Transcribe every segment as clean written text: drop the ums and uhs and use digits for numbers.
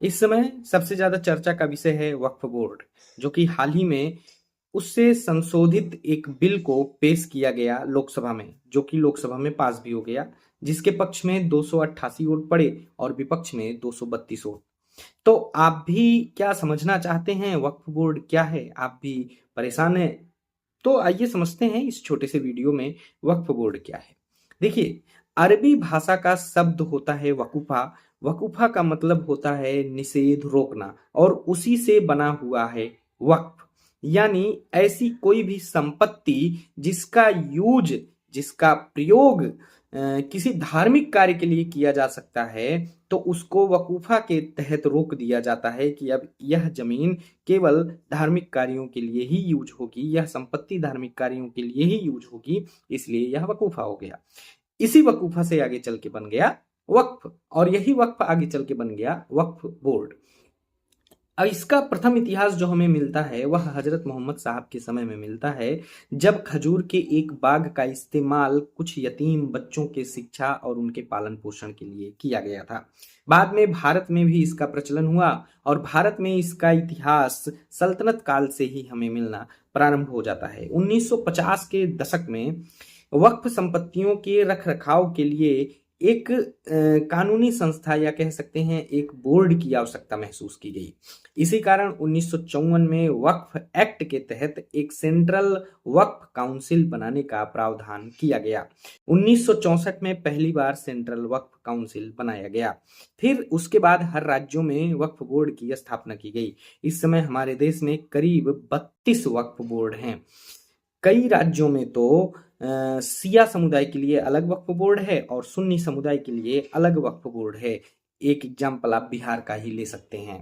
इस समय सबसे ज्यादा चर्चा का विषय है वक्फ बोर्ड, जो कि हाल ही में उससे संशोधित एक बिल को पेश किया गया लोकसभा में, जो कि लोकसभा में पास भी हो गया, जिसके पक्ष में 288 वोट पड़े और विपक्ष में 232 वोट। तो आप भी क्या समझना चाहते हैं वक्फ बोर्ड क्या है? आप भी परेशान हैं? तो आइए समझते हैं इस छोटे से वीडियो में वक्फ बोर्ड क्या है। देखिए, अरबी भाषा का शब्द होता है वकूफा। वकूफा का मतलब होता है निषेध, रोकना, और उसी से बना हुआ है वक्फ। यानी ऐसी कोई भी संपत्ति जिसका यूज, जिसका प्रयोग किसी धार्मिक कार्य के लिए किया जा सकता है, तो उसको वकूफा के तहत रोक दिया जाता है कि अब यह जमीन केवल धार्मिक कार्यों के लिए ही यूज होगी, यह संपत्ति धार्मिक कार्यों के लिए ही यूज होगी, इसलिए यह वकूफा हो गया। इसी वकूफा से आगे चल के बन गया वक्फ, और यही वक्फ आगे चल के बन गया वक्फ बोर्ड। अब इसका प्रथम इतिहास जो हमें मिलता है वह हजरत मोहम्मद साहब के समय में मिलता है, जब खजूर के एक बाग का इस्तेमाल कुछ यतीम बच्चों के शिक्षा और उनके पालन पोषण के लिए किया गया था। बाद में भारत में भी इसका प्रचलन हुआ, और भारत में इसका इतिहास सल्तनत काल से ही हमें मिलना प्रारंभ हो जाता है। 1950 के दशक में वक्फ संपत्तियों के रख रखाव के लिए एक कानूनी संस्था, या कह सकते हैं एक बोर्ड की आवश्यकता महसूस की गई। इसी कारण 1954 में वक्फ एक्ट के तहत एक सेंट्रल वक्फ काउंसिल बनाने का प्रावधान किया गया। 1964 में पहली बार सेंट्रल वक्फ काउंसिल बनाया गया। फिर उसके बाद हर राज्यों में वक्फ बोर्ड की स्थापना की गई। इस समय हमारे देश में करीब 32 वक्फ बोर्ड हैं। कई राज्यों में तो सिया समुदाय के लिए अलग वक्फ बोर्ड है और सुन्नी समुदाय के लिए अलग वक्फ बोर्ड है। एक एग्जाम्पल आप बिहार का ही ले सकते हैं।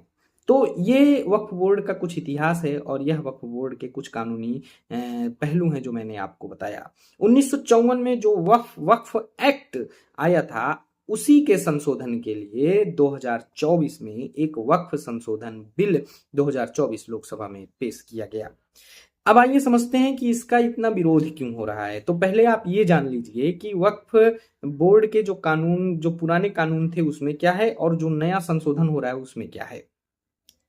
तो ये वक्फ बोर्ड का कुछ इतिहास है, और यह वक्फ बोर्ड के कुछ कानूनी पहलू हैं जो मैंने आपको बताया। 1954 में जो वक्फ एक्ट आया था, उसी के संशोधन के लिए 2024 में एक वक्फ संशोधन बिल 2024 लोकसभा में पेश किया गया। अब आइए समझते हैं कि इसका इतना विरोध क्यों हो रहा है। तो पहले आप ये जान लीजिए कि वक्फ बोर्ड के जो कानून, जो पुराने कानून थे उसमें क्या है, और जो नया संशोधन हो रहा है उसमें क्या है।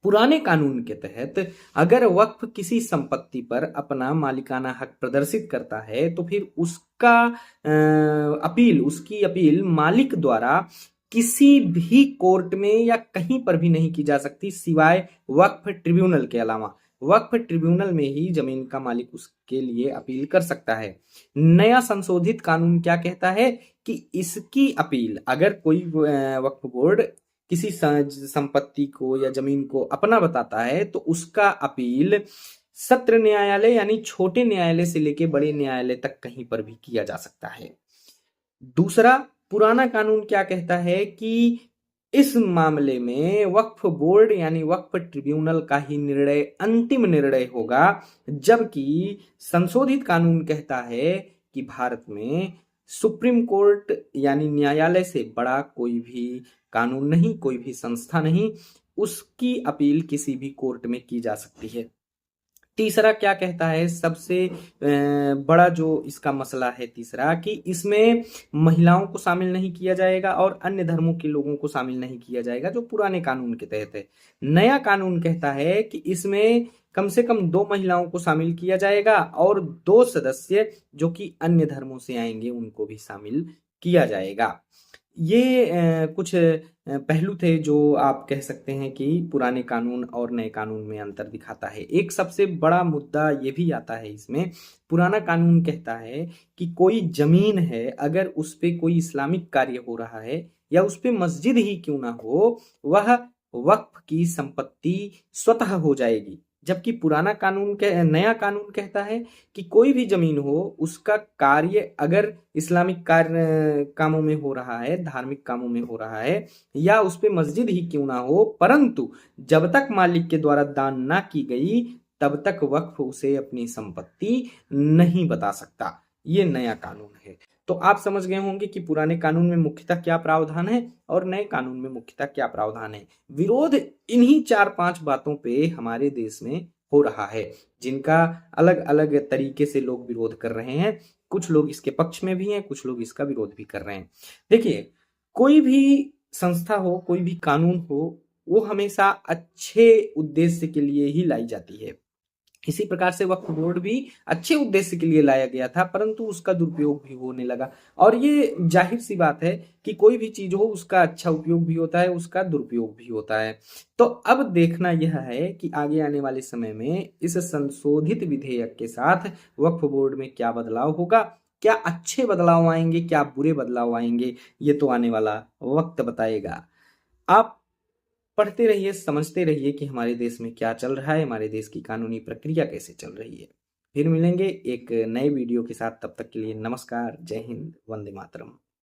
पुराने कानून के तहत अगर वक्फ किसी संपत्ति पर अपना मालिकाना हक प्रदर्शित करता है, तो फिर उसका उसकी अपील मालिक द्वारा किसी भी कोर्ट में या कहीं पर भी नहीं की जा सकती, सिवाय वक्फ ट्रिब्यूनल के अलावा। वक्फ ट्रिब्यूनल में ही जमीन का मालिक उसके लिए अपील कर सकता है। नया संशोधित कानून क्या कहता है कि इसकी अपील अगर कोई वक्फ बोर्ड किसी संपत्ति को या जमीन को अपना बताता है, तो उसका अपील सत्र न्यायालय यानी छोटे न्यायालय से लेके बड़े न्यायालय तक कहीं पर भी किया जा सकता है। दूसरा, पुराना कानून क्या कहता है कि इस मामले में वक्फ बोर्ड यानी वक्फ ट्रिब्यूनल का ही निर्णय अंतिम निर्णय होगा, जबकि संशोधित कानून कहता है कि भारत में सुप्रीम कोर्ट यानी न्यायालय से बड़ा कोई भी कानून नहीं, कोई भी संस्था नहीं, उसकी अपील किसी भी कोर्ट में की जा सकती है। तीसरा क्या कहता है, सबसे बड़ा जो इसका मसला है तीसरा, कि इसमें महिलाओं को शामिल नहीं किया जाएगा और अन्य धर्मों के लोगों को शामिल नहीं किया जाएगा, जो पुराने कानून के तहत है। नया कानून कहता है कि इसमें कम से कम 2 महिलाओं को शामिल किया जाएगा और 2 सदस्य जो कि अन्य धर्मों से आएंगे उनको भी शामिल किया जाएगा। ये कुछ पहलू थे जो आप कह सकते हैं कि पुराने कानून और नए कानून में अंतर दिखाता है। एक सबसे बड़ा मुद्दा ये भी आता है इसमें, पुराना कानून कहता है कि कोई जमीन है, अगर उस पे कोई इस्लामिक कार्य हो रहा है या उस पे मस्जिद ही क्यों ना हो, वह वक्फ की संपत्ति स्वतः हो जाएगी। जबकि नया कानून कहता है कि कोई भी जमीन हो, उसका कार्य अगर इस्लामिक कार्य कामों में हो रहा है, धार्मिक कामों में हो रहा है, या उस पे मस्जिद ही क्यों ना हो, परंतु जब तक मालिक के द्वारा दान ना की गई, तब तक वक्फ उसे अपनी संपत्ति नहीं बता सकता। ये नया कानून है। तो आप समझ गए होंगे कि पुराने कानून में मुख्यतः क्या प्रावधान है और नए कानून में मुख्यतः क्या प्रावधान है। विरोध इन्हीं 4-5 बातों पे हमारे देश में हो रहा है, जिनका अलग अलग तरीके से लोग विरोध कर रहे हैं। कुछ लोग इसके पक्ष में भी हैं, कुछ लोग इसका विरोध भी कर रहे हैं। देखिए, कोई भी संस्था हो, कोई भी कानून हो, वो हमेशा अच्छे उद्देश्य के लिए ही लाई जाती है। इसी प्रकार से वक्फ बोर्ड भी अच्छे उद्देश्य के लिए लाया गया था, परंतु उसका दुरुपयोग भी होने लगा। और ये जाहिर सी बात है कि कोई भी चीज हो उसका अच्छा उपयोग भी होता है, उसका दुरुपयोग भी होता है। तो अब देखना यह है कि आगे आने वाले समय में इस संशोधित विधेयक के साथ वक्फ बोर्ड में क्या बदलाव होगा, क्या अच्छे बदलाव आएंगे, क्या बुरे बदलाव आएंगे, ये तो आने वाला वक्त बताएगा। आप पढ़ते रहिए, समझते रहिए कि हमारे देश में क्या चल रहा है, हमारे देश की कानूनी प्रक्रिया कैसे चल रही है। फिर मिलेंगे एक नए वीडियो के साथ, तब तक के लिए नमस्कार, जय हिंद, वंदे मातरम।